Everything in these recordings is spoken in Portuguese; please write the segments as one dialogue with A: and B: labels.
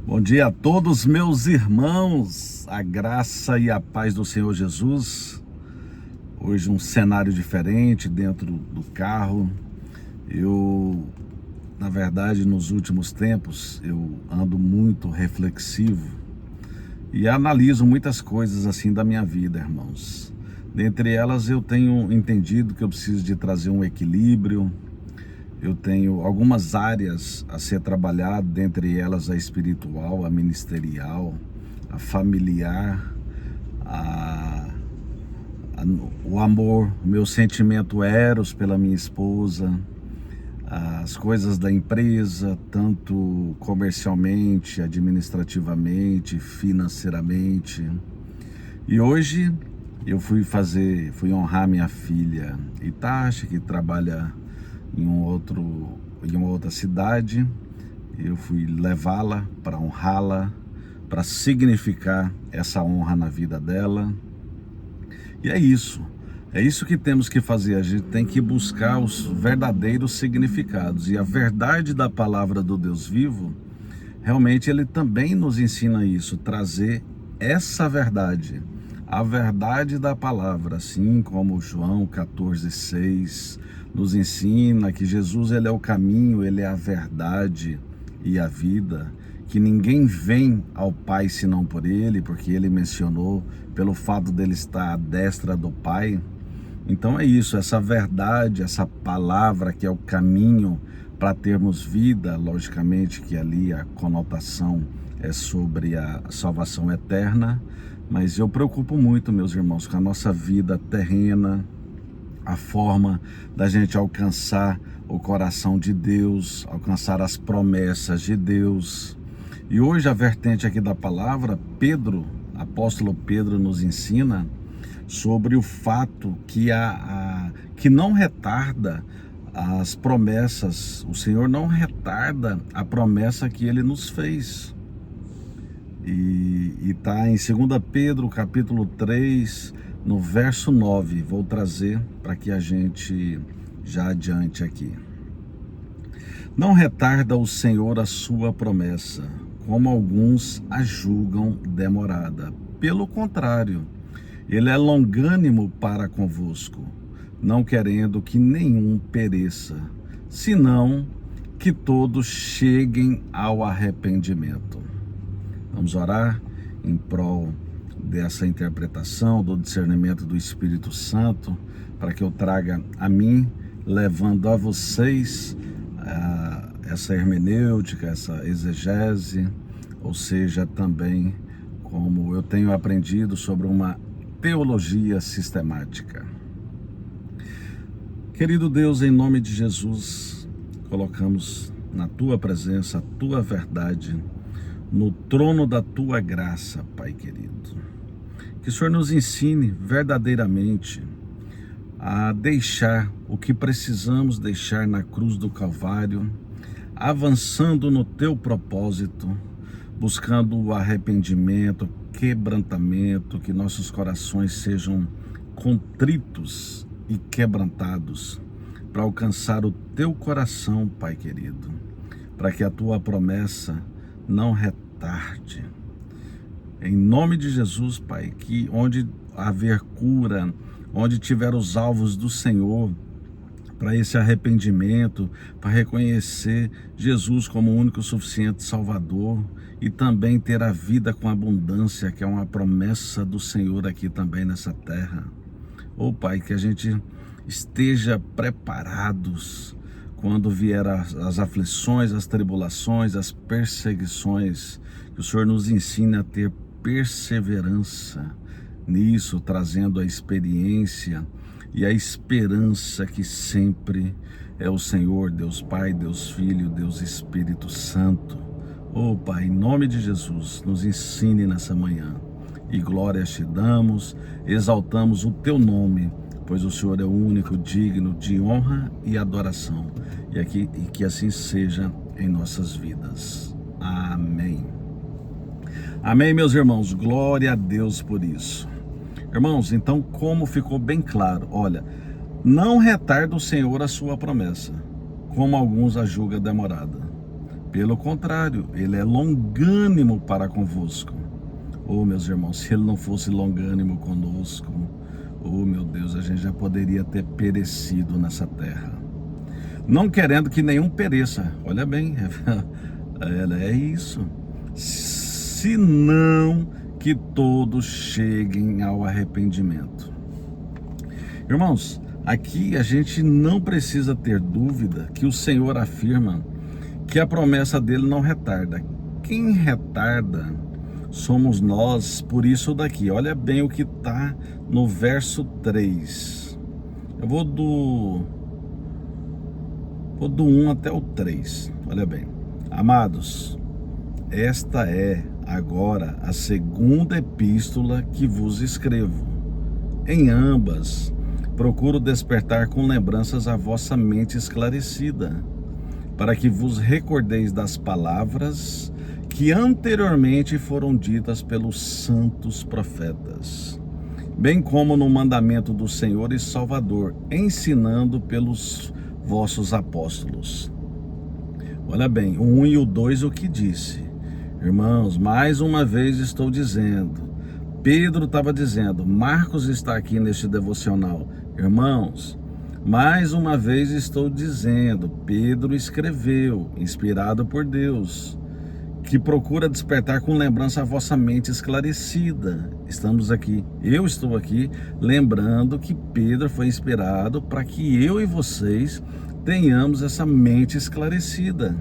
A: Bom dia a todos meus irmãos, a graça e a paz do Senhor Jesus. Hoje um cenário diferente dentro do carro. Na verdade, nos últimos tempos, eu ando muito reflexivo e analiso muitas coisas assim da minha vida, irmãos. Dentre elas, eu tenho entendido que eu preciso de trazer um equilíbrio. Eu tenho algumas áreas a ser trabalhado, dentre elas a espiritual, a ministerial, a familiar, o amor, o meu sentimento eros pela minha esposa, as coisas da empresa, tanto comercialmente, administrativamente, financeiramente. E hoje eu fui honrar minha filha Itachi, que trabalha em uma outra cidade. Eu fui levá-la para honrá-la, para significar essa honra na vida dela. E é isso que temos que fazer. A gente tem que buscar os verdadeiros significados. E a verdade da palavra do Deus vivo, realmente ele também nos ensina isso, trazer essa verdade, a verdade da palavra, assim como João 14:6 nos ensina que Jesus ele é o caminho, ele é a verdade e a vida, que ninguém vem ao Pai senão por ele, porque ele mencionou pelo fato dele estar à destra do Pai. Então é isso, essa verdade, essa palavra que é o caminho para termos vida, logicamente que ali a conotação é sobre a salvação eterna, mas eu preocupo muito, meus irmãos, com a nossa vida terrena, a forma da gente alcançar o coração de Deus, alcançar as promessas de Deus. E hoje a vertente aqui da palavra, apóstolo Pedro nos ensina sobre o fato que não retarda as promessas, o Senhor não retarda a promessa que Ele nos fez. E está em 2 Pedro, capítulo 3, no verso 9, vou trazer para que a gente já adiante aqui. Não retarda o Senhor a sua promessa, como alguns a julgam demorada. Pelo contrário, Ele é longânimo para convosco, não querendo que nenhum pereça, senão que todos cheguem ao arrependimento. Vamos orar em prol dessa interpretação, do discernimento do Espírito Santo, para que eu traga a mim, levando a vocês essa hermenêutica, essa exegese, ou seja, também como eu tenho aprendido sobre uma teologia sistemática. Querido Deus, em nome de Jesus, colocamos na Tua presença a Tua verdade, no trono da Tua graça, Pai querido. Que o Senhor nos ensine verdadeiramente a deixar o que precisamos deixar na cruz do Calvário, avançando no Teu propósito, buscando o arrependimento, quebrantamento, que nossos corações sejam contritos e quebrantados, para alcançar o Teu coração, Pai querido, para que a Tua promessa não retarde. Em nome de Jesus, Pai, que onde haver cura, onde tiver os alvos do Senhor, para esse arrependimento, para reconhecer Jesus como o único suficiente Salvador e também ter a vida com abundância, que é uma promessa do Senhor aqui também nessa terra. Oh, Pai, que a gente esteja preparados quando vier as aflições, as tribulações, as perseguições, que o Senhor nos ensine a ter perseverança nisso, trazendo a experiência e a esperança que sempre é o Senhor, Deus Pai, Deus Filho, Deus Espírito Santo. Oh, Pai, em nome de Jesus, nos ensine nessa manhã. E glórias te damos, exaltamos o Teu nome, pois o Senhor é o único digno de honra e adoração. E que assim seja em nossas vidas. Amém. Amém, meus irmãos. Glória a Deus por isso. Irmãos, então, como ficou bem claro, olha, não retarda o Senhor a sua promessa, como alguns a julgam demorada. Pelo contrário, ele é longânimo para convosco. Oh, meus irmãos, se ele não fosse longânimo conosco, oh, meu Deus, a gente já poderia ter perecido nessa terra. Não querendo que nenhum pereça. Olha bem, é isso. Senão que todos cheguem ao arrependimento. Irmãos, aqui a gente não precisa ter dúvida que o Senhor afirma que a promessa dele não retarda. Quem retarda somos nós, por isso daqui. Olha bem o que está no verso 3. Eu vou do 1 até o 3. Olha bem. Amados, esta é agora a segunda epístola que vos escrevo. Em ambas, procuro despertar com lembranças a vossa mente esclarecida, para que vos recordeis das palavras que anteriormente foram ditas pelos santos profetas, bem como no mandamento do Senhor e Salvador, ensinando pelos vossos apóstolos. Olha bem, o 1 e o 2 o que disse. Irmãos, mais uma vez estou dizendo, Pedro estava dizendo, Marcos está aqui neste devocional. Irmãos, mais uma vez estou dizendo, Pedro escreveu, inspirado por Deus, que procura despertar com lembrança a vossa mente esclarecida. Estamos aqui, eu estou aqui lembrando que Pedro foi inspirado para que eu e vocês tenhamos essa mente esclarecida,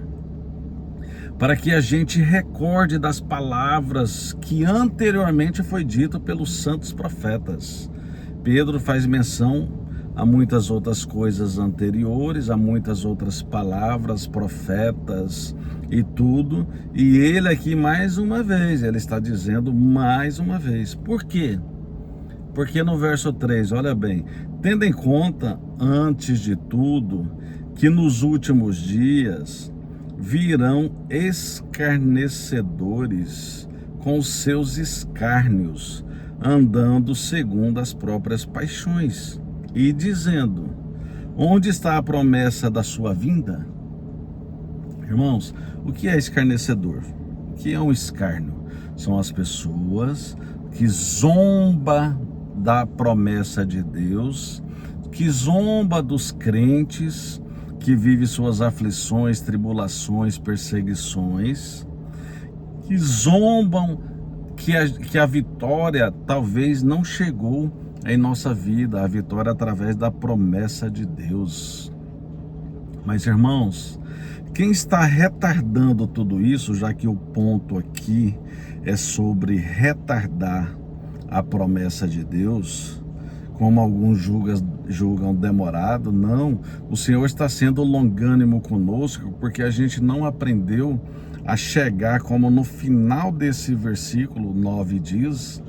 A: para que a gente recorde das palavras que anteriormente foi dito pelos santos profetas. Pedro faz menção a muitas outras coisas anteriores, a muitas outras palavras, profetas e tudo, e ele aqui mais uma vez, ele está dizendo mais uma vez. Por quê? Porque no verso 3, olha bem, tendo em conta, antes de tudo, que nos últimos dias virão escarnecedores com os seus escárnios, andando segundo as próprias paixões, e dizendo, onde está a promessa da sua vinda? Irmãos, o que é escarnecedor? O que é um escárnio? São as pessoas que zombam da promessa de Deus, que zomba dos crentes, que vive suas aflições, tribulações, perseguições, que zombam que a vitória talvez não chegou em nossa vida, a vitória através da promessa de Deus. Mas, irmãos, quem está retardando tudo isso, já que o ponto aqui é sobre retardar a promessa de Deus, como alguns julgam demorado, não, o Senhor está sendo longânimo conosco, porque a gente não aprendeu a chegar, como no final desse versículo 9 diz,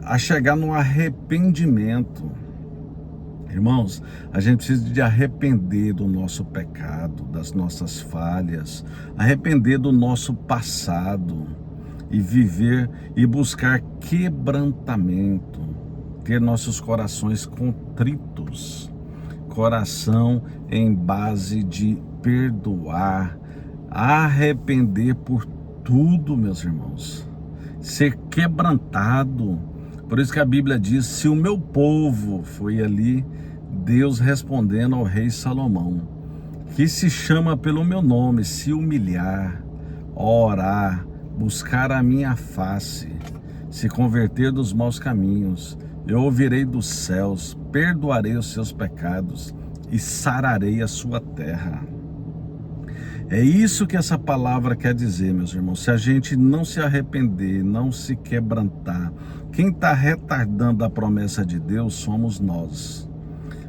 A: a chegar no arrependimento. Irmãos, a gente precisa de arrepender do nosso pecado, das nossas falhas, arrepender do nosso passado e viver e buscar quebrantamento, ter nossos corações contritos, coração em base de perdoar, arrepender por tudo, meus irmãos, ser quebrantado. Por isso que a Bíblia diz, se o meu povo, foi ali Deus respondendo ao rei Salomão, que se chama pelo meu nome, se humilhar, orar, buscar a minha face, se converter dos maus caminhos, eu ouvirei dos céus, perdoarei os seus pecados e sararei a sua terra. É isso que essa palavra quer dizer, meus irmãos. Se a gente não se arrepender, não se quebrantar, quem está retardando a promessa de Deus somos nós.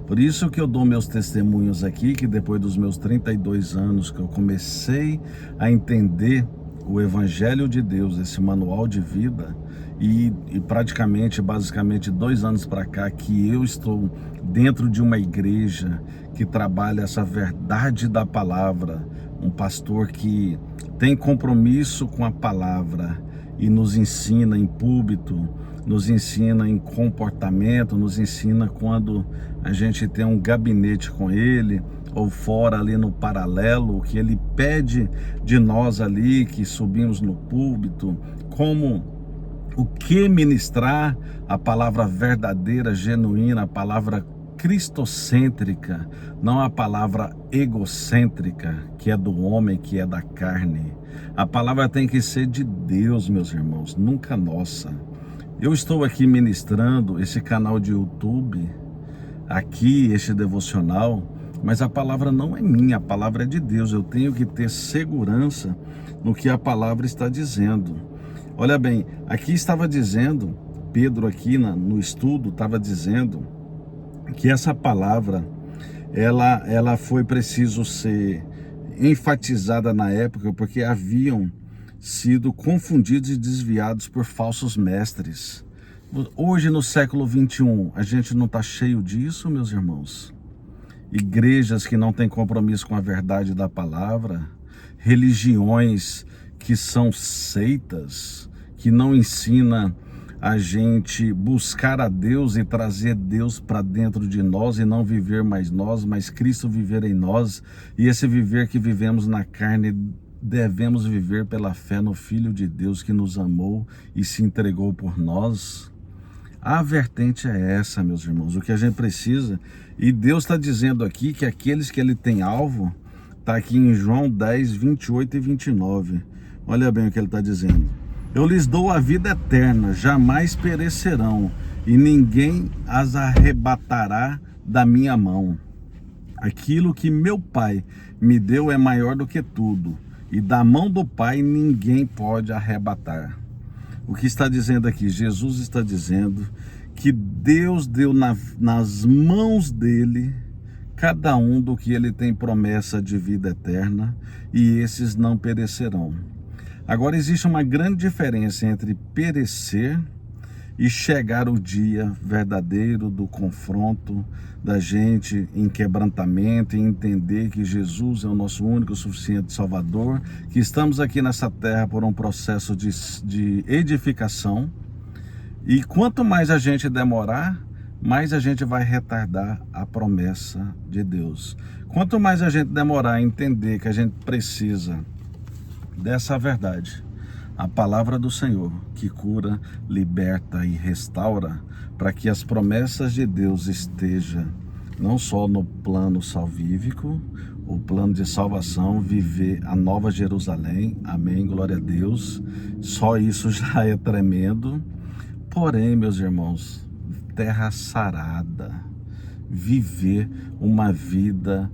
A: Por isso que eu dou meus testemunhos aqui, que depois dos meus 32 anos que eu comecei a entender o Evangelho de Deus, esse manual de vida, e basicamente 2 anos para cá, que eu estou dentro de uma igreja que trabalha essa verdade da palavra, um pastor que tem compromisso com a palavra e nos ensina em púlpito, nos ensina em comportamento, nos ensina quando a gente tem um gabinete com ele, ou fora ali no paralelo, o que ele pede de nós ali, que subimos no púlpito, como o que ministrar a palavra verdadeira, genuína, a palavra cristocêntrica, não a palavra egocêntrica, que é do homem, que é da carne. A palavra tem que ser de Deus, meus irmãos, nunca nossa. Eu estou aqui ministrando esse canal de YouTube, aqui este devocional, mas a palavra não é minha, a palavra é de Deus. Eu tenho que ter segurança no que a palavra está dizendo. Olha bem, aqui estava dizendo, Pedro aqui no estudo estava dizendo que essa palavra, ela foi preciso ser enfatizada na época, porque haviam sido confundidos e desviados por falsos mestres. Hoje, no século 21, a gente não está cheio disso, meus irmãos? Igrejas que não têm compromisso com a verdade da palavra, religiões que são seitas, que não ensinam a gente buscar a Deus e trazer Deus para dentro de nós e não viver mais nós, mas Cristo viver em nós. E esse viver que vivemos na carne, devemos viver pela fé no Filho de Deus que nos amou e se entregou por nós. A vertente é essa, meus irmãos, o que a gente precisa. E Deus está dizendo aqui que aqueles que Ele tem alvo, está aqui em João 10, 28 e 29. Olha bem o que Ele está dizendo. Eu lhes dou a vida eterna, jamais perecerão, e ninguém as arrebatará da minha mão. Aquilo que meu Pai me deu é maior do que tudo, e da mão do Pai ninguém pode arrebatar. O que está dizendo aqui? Jesus está dizendo que Deus deu nas mãos dele cada um do que ele tem promessa de vida eterna, e esses não perecerão. Agora, existe uma grande diferença entre perecer e chegar o dia verdadeiro do confronto, da gente em quebrantamento e entender que Jesus é o nosso único e suficiente Salvador, que estamos aqui nessa terra por um processo de edificação, e quanto mais a gente demorar, mais a gente vai retardar a promessa de Deus. Quanto mais a gente demorar a entender que a gente precisa dessa verdade, a palavra do Senhor, que cura, liberta e restaura, para que as promessas de Deus estejam não só no plano salvífico, o plano de salvação, viver a nova Jerusalém, amém, glória a Deus, só isso já é tremendo. Porém, meus irmãos, terra sarada, viver uma vida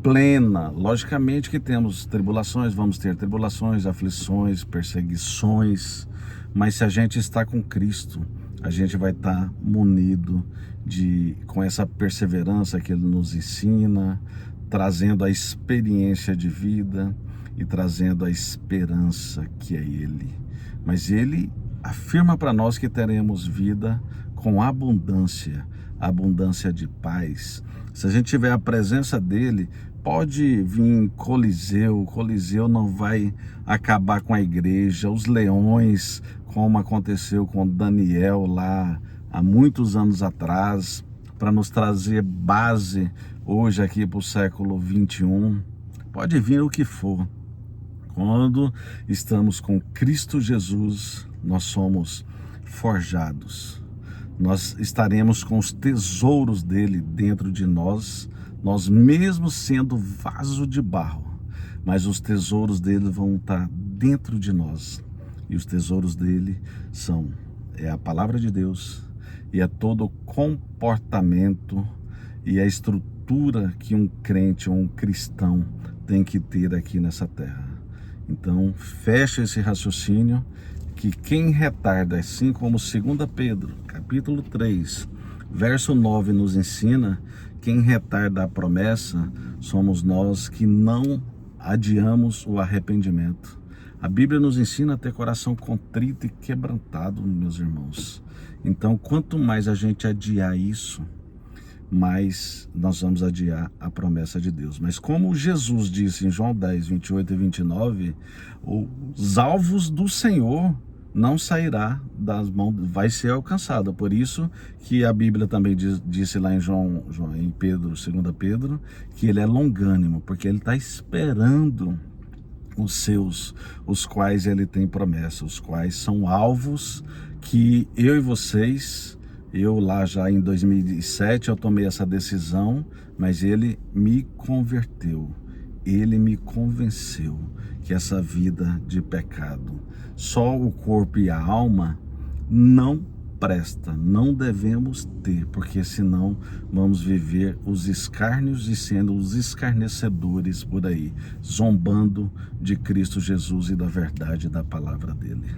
A: plena. Logicamente que temos tribulações, vamos ter tribulações, aflições, perseguições, mas se a gente está com Cristo, a gente vai estar munido com essa perseverança que Ele nos ensina, trazendo a experiência de vida e trazendo a esperança que é Ele. Mas Ele afirma para nós que teremos vida com abundância, abundância de paz. Se a gente tiver a presença dele, pode vir Coliseu, o Coliseu não vai acabar com a igreja, os leões, como aconteceu com Daniel lá há muitos anos atrás, para nos trazer base hoje aqui para o século 21, pode vir o que for. Quando estamos com Cristo Jesus, nós somos forjados. Nós estaremos com os tesouros dele dentro de nós, nós mesmos sendo vaso de barro, mas os tesouros dele vão estar dentro de nós. E os tesouros dele é a palavra de Deus, e é todo o comportamento e a estrutura que um crente ou um cristão tem que ter aqui nessa terra. Então, fecha esse raciocínio, que quem retarda, assim como 2 Pedro, capítulo 3, verso 9 nos ensina, quem retarda a promessa somos nós que não adiamos o arrependimento. A Bíblia nos ensina a ter coração contrito e quebrantado, meus irmãos. Então, quanto mais a gente adiar isso, mais nós vamos adiar a promessa de Deus. Mas como Jesus disse em João 10, 28 e 29, os alvos do Senhor não sairá das mãos, vai ser alcançada. Por isso que a Bíblia também disse lá em em Pedro, 2 Pedro, que ele é longânimo, porque ele está esperando os seus, os quais ele tem promessa, os quais são alvos que eu e vocês, eu lá já em 2007 eu tomei essa decisão, mas ele me converteu, ele me convenceu que essa vida de pecado, só o corpo e a alma não presta, não devemos ter, porque senão vamos viver os escárnios e sendo os escarnecedores por aí, zombando de Cristo Jesus e da verdade da palavra dele.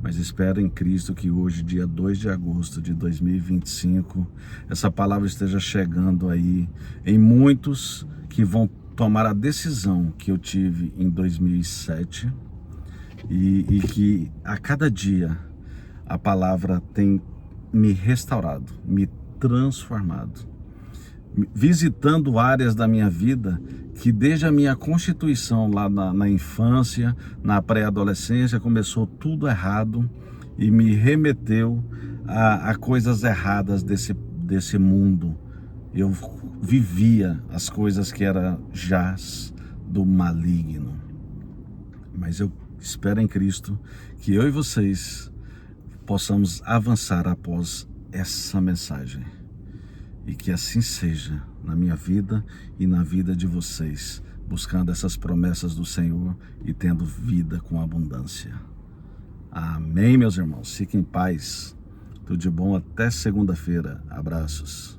A: Mas espero em Cristo que hoje, dia 2 de agosto de 2025, essa palavra esteja chegando aí em muitos que vão tomar a decisão que eu tive em 2007 e que a cada dia a palavra tem me restaurado, me transformado, visitando áreas da minha vida que desde a minha constituição lá na infância, na pré-adolescência, começou tudo errado e me remeteu a coisas erradas desse mundo. Eu vivia as coisas que eram jaz do maligno. Mas eu espero em Cristo que eu e vocês possamos avançar após essa mensagem. E que assim seja na minha vida e na vida de vocês, buscando essas promessas do Senhor e tendo vida com abundância. Amém, meus irmãos. Fiquem em paz. Tudo de bom até segunda-feira. Abraços.